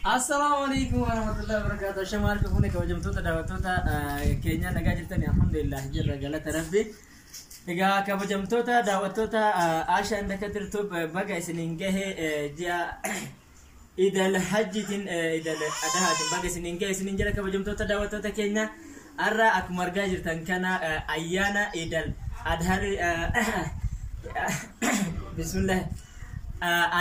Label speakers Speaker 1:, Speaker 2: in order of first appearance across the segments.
Speaker 1: السلام عليكم ورحمة الله وبركاته. شمال كفونك وجمتوتا دعوتوتا كينيا نجاجلتني الحمد لله جل جلالة ربي. إذا كوجمتوتا دعوتوتا عشان دكتورتوب بقى سنينجه جا إذا الحجتين إذا الأدهات بقى سنينجه سنينجلا كوجمتوتا دعوتوتا كينيا أرى أكمل جاجلتن كان أيانا إذا الأدهار بسم الله.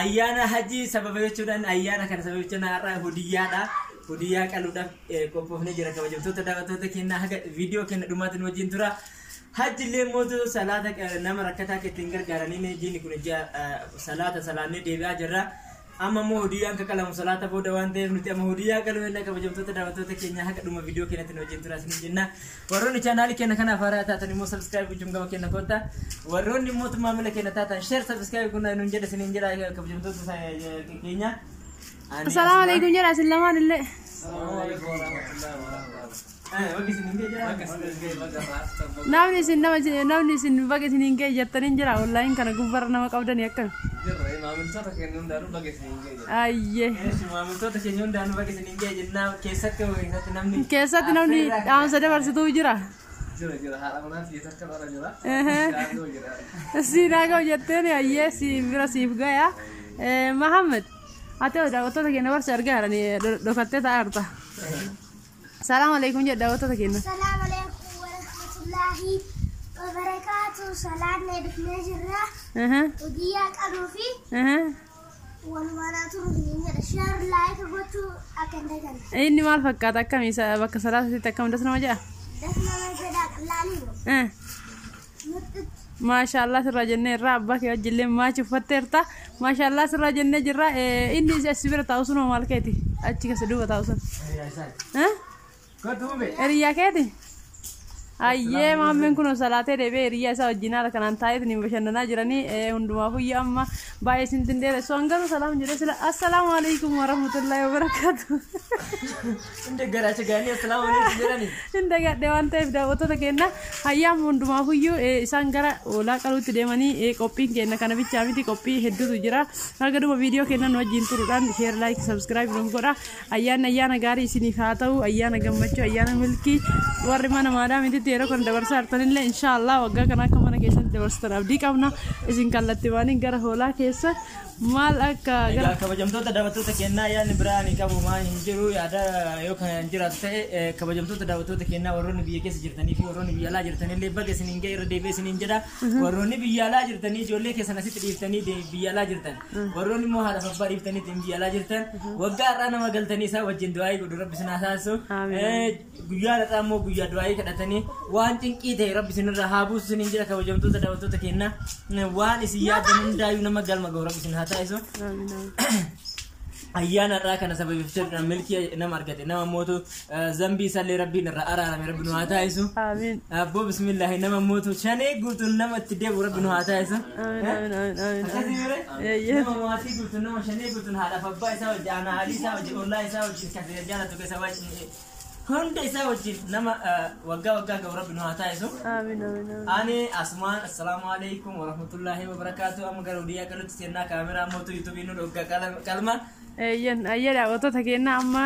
Speaker 1: Ayana haji sabab jechuudhaan ayana kan sabab jechuun har'a hudiyyaadha. Hudiyyaa qaluudhaaf qophoofnee jira kabajamtoota daawwattoota keenya haga viidiyoo keenya dhumaatiin wajjin tura. Hajji illee mootu salaata nama rakkataa ittiin gargaaranii jiini kun salaata salaannee deebi'aa jirra. Amma moo hudiyyaan kakalamu salaata booda waan ta'eef nuti amma hudiyyaa qaluu kabajamtoota daawwattoota keenya haga dhuma viidiyoo keenyatti wajjin tura isin jenna. Warroonni chaanaali keenya kana faaraa taatan immoo subscribe gochuun gama keenya kotta. Warroonni mootummaa maamila keenya taatan share subscribe kun nun jedha isin jedha kabajamtoota keenya.
Speaker 2: Assalamu alaikum jara sillamaan illee.
Speaker 1: Assalamu alaikum warahmatullahi wabarakatuh.
Speaker 2: Namni isin baga isin hin ga'e jettanii jira online kana gubbarra nama qabdanii akkam.
Speaker 1: Maamiltoota keenya hundaanuu baga isin hin ga'e.
Speaker 2: Ayyee.
Speaker 1: Maamiltoota keenya hundaanuu baga isin hin ga'e jennaan
Speaker 2: keessatti namni dhaamsa dabarsituu jira.
Speaker 1: Jira haadha manaa fi takka bara jira.
Speaker 2: Siinaa ga'u jetteen ayyee si bira siif ga'e. Muhammad ati daawwattoota keenya barsi argaa jiranii dhokattee taa'aa jirta. السلام عليكم يا دعوة تكينا.
Speaker 3: السلام عليكم ورحمة الله وبركاته. صلاة نبي نجرة. ودياك أروفي. والمرات روحية الشهر لايك بتو أكندكن.
Speaker 2: إني ما الفكرة كميسة بك صلاة تكمل دسنا وجا.
Speaker 3: دسنا وجا لالي.
Speaker 2: ما شاء الله سراجنا رابك يا جل ما شفترتا ما شاء الله سراجنا جرا إني أسبر تاوسون ومالكتي أشيك سدوا تاوسون. Riya keeti ayyee maameen kun salaatee deebee riyaa isaa wajjin haala kanaan taa'eetiin bashannanaa jiranii hundumaafuu iyya amma baay'ee sintin dheere soon garuu salaam jedhee sila assalaamu alaikum warahmatullahi wabarakatuh.
Speaker 1: Inde garaacha gaanii assalaamu alaikum jedhanii.
Speaker 2: Inde gadhee waan ta'eef daawwattoota keenya hayyaam hundumaafuu iyyuu isaan gara oolaa qaluutti deemanii qophiin keenya kana bichaa miti qophii hedduutu jira. Haga dhuma viidiyoo keenya nu wajjin turuudhaan share like subscribe nu godha. Ayyaana gaarii isiniif haa ta'u ayyaana gammachuu ayyaana milkii warri mana maadaa miti yeroo kan dabarsaa artanillee inshallah waggaa kana akka mana keessatti dabarsitan abdii qabna isin kallattii waaniin gara hoolaa keessa maal akka
Speaker 1: gara kabajamtoota daawwattoota keenyaa yaadni biraan qabu maa hin jiru yaada yoo kan jiraatu ta'e kabajamtoota daawwattoota keenyaa warroonni biyya keessa jirtanii fi warroonni biyya alaa jirtanillee baga isin hin ga'e irra deebi'ee isin hin jedha warroonni biyya alaa jirtanii ijoollee keessan asitti dhiiftanii biyya alaa jirtan warroonni immoo haadha abbaa dhiiftanii biyya alaa jirtan waggaa har'aa nama galtanii isaa wajjin du'aayii godhu rabbi isin haa taasisu guyyaa har'aa immoo guyyaa du'aayii kadhatanii waan cinqii ta'e rabbi isin irraa haa buusu isin hin jedha kabajamtoota daawwattoota keenyaa waan isin yaadan hundaayuu nama galma gahu rabbi isin haa taasisu. Ayyaana irraa kana sababiifachuu milkii nama argate nama mootu zambii sallee rabbiin irraa araarame rabbi nu haa taasisu.
Speaker 2: Amiin.
Speaker 1: Abboo bismillah nama mootu shanee guutuun nama itti deebi'u rabbi nu haa taasisu. Nama maatii guutuun nama shanee guutuun haadhaaf abbaa isaa wajjin aanaa haalii isaa wajjin ollaa isaa wajjin kan jaalatu keessa wajjin hunda isaa wajjin nama waggaa gahu rabbi nu haa taasisu.
Speaker 2: Amiin.
Speaker 1: Ani Asmaan assalamu alaikum warahmatullahi wabarakatuh. Amma gara hudiyyaa qalutti seenaa kaameraa mootu yuutuubii nu dhoggaa qalma.
Speaker 2: Ayya daawwattoota keenya amma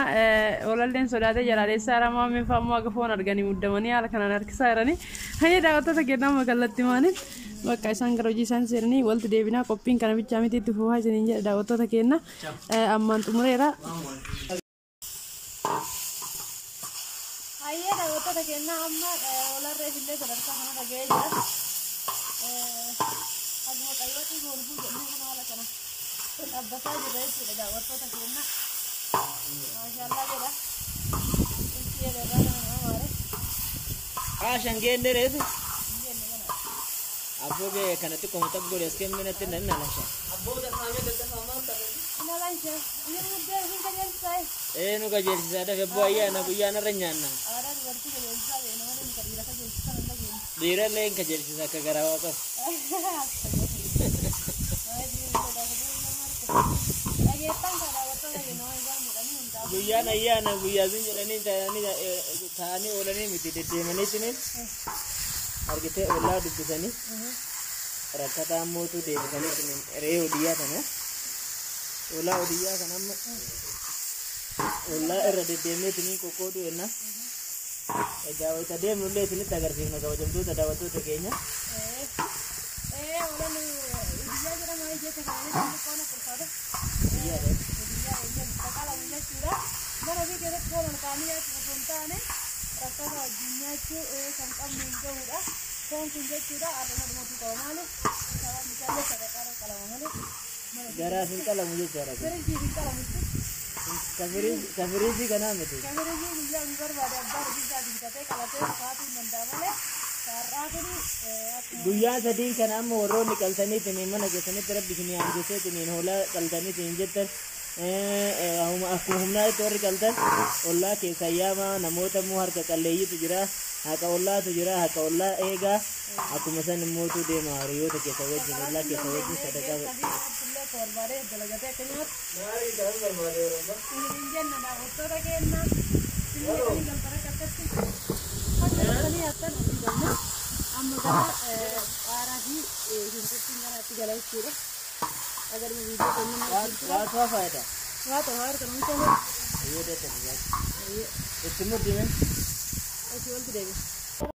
Speaker 2: olalleen sodaatee jalaalessaa ramaa meefa ammoo akka foon arganii muddamanii haala kanaan harkisaa jiranii. Ayya daawwattoota keenya amma kallattii maaniin bakka isaan gara hojii isaan seenanii walitti deebinaa qophiin kana bichaa miti itti fufaa isiniin jedha daawwattoota keenya ammaan xumureera. Ayya daawwattoota keenya amma olarree illee sadarkaa kana dhaga'ee jira. Akkuma qayyootii golbuu jedhanii kana haala kana. Abbasaa jirra jechuudha daawwattoota keenya. Maashaallah jedha. Itti yeroo nama maare.
Speaker 1: Shangeen dheereetu. Abbooge kanatti komuta godhe asken minatti nan nalasha. Abbooda kaamee daddafamaa ta'e.
Speaker 2: Nalasha. Inni muddee hin kajeelsaa.
Speaker 1: Nu kajeelsisaa dhafe ayyaana guyyaana irra nyaanna.
Speaker 2: Aadaa dubartii kajeelsaa nama inni dhiira kajeelsisaa hin dhageenya.
Speaker 1: Dhiira illee hin kajeelsisaa akka garaa waa qabu. Guyyaan ayyaana guyyaa sun jedhanii taa'anii oolanii miti deddeemanii siniin argitee ollaa dubbisanii rakkataa mootuu deebisanii siniin re'ee odiyyaa kana ollaa odiyyaa kana amma والله إرد الدمية تنين كوكودو إننا إذا وتدم نولي تنين تغرسينا كوجمدو تداوتو تكينيا
Speaker 2: ولا إذا جرى ما يجي تكلم عن كونه فرصة
Speaker 1: iya
Speaker 2: deh kalau punya sudah mana sih kita pulang kami ya sebentar rasa gajinya itu sampai minggu udah kong kunjung sudah ada mau tukar malu kalau misalnya kalau malu
Speaker 1: gara singkal lah mujhe cara
Speaker 3: Kamera
Speaker 1: sih kan nama itu
Speaker 3: juga enggak ada bar bisa dikatakan kalau satu mendamane
Speaker 1: guyyaa sadii kana amma warroonni qaltanii tiniin mana keessanii rabbi isinii hambisee tiniin hoolaa qaltanii tiniin jettan akkuma humnaa itti warri qaltan ollaa keessa ayyaama namoota immoo harka qalleeyyitu jira haqa ollaatu jira haqa ollaa eegaa akkuma san immootu deema hiriyoota keessa wajjin ollaa keessa wajjin sadaqaa
Speaker 2: amma kana arahi hinkutin kana tigala isura agar me video ko
Speaker 1: waa faayda
Speaker 2: waa to har kan ko
Speaker 1: ये देते हैं यार इतने दिन
Speaker 2: ऐसे बोलते देंगे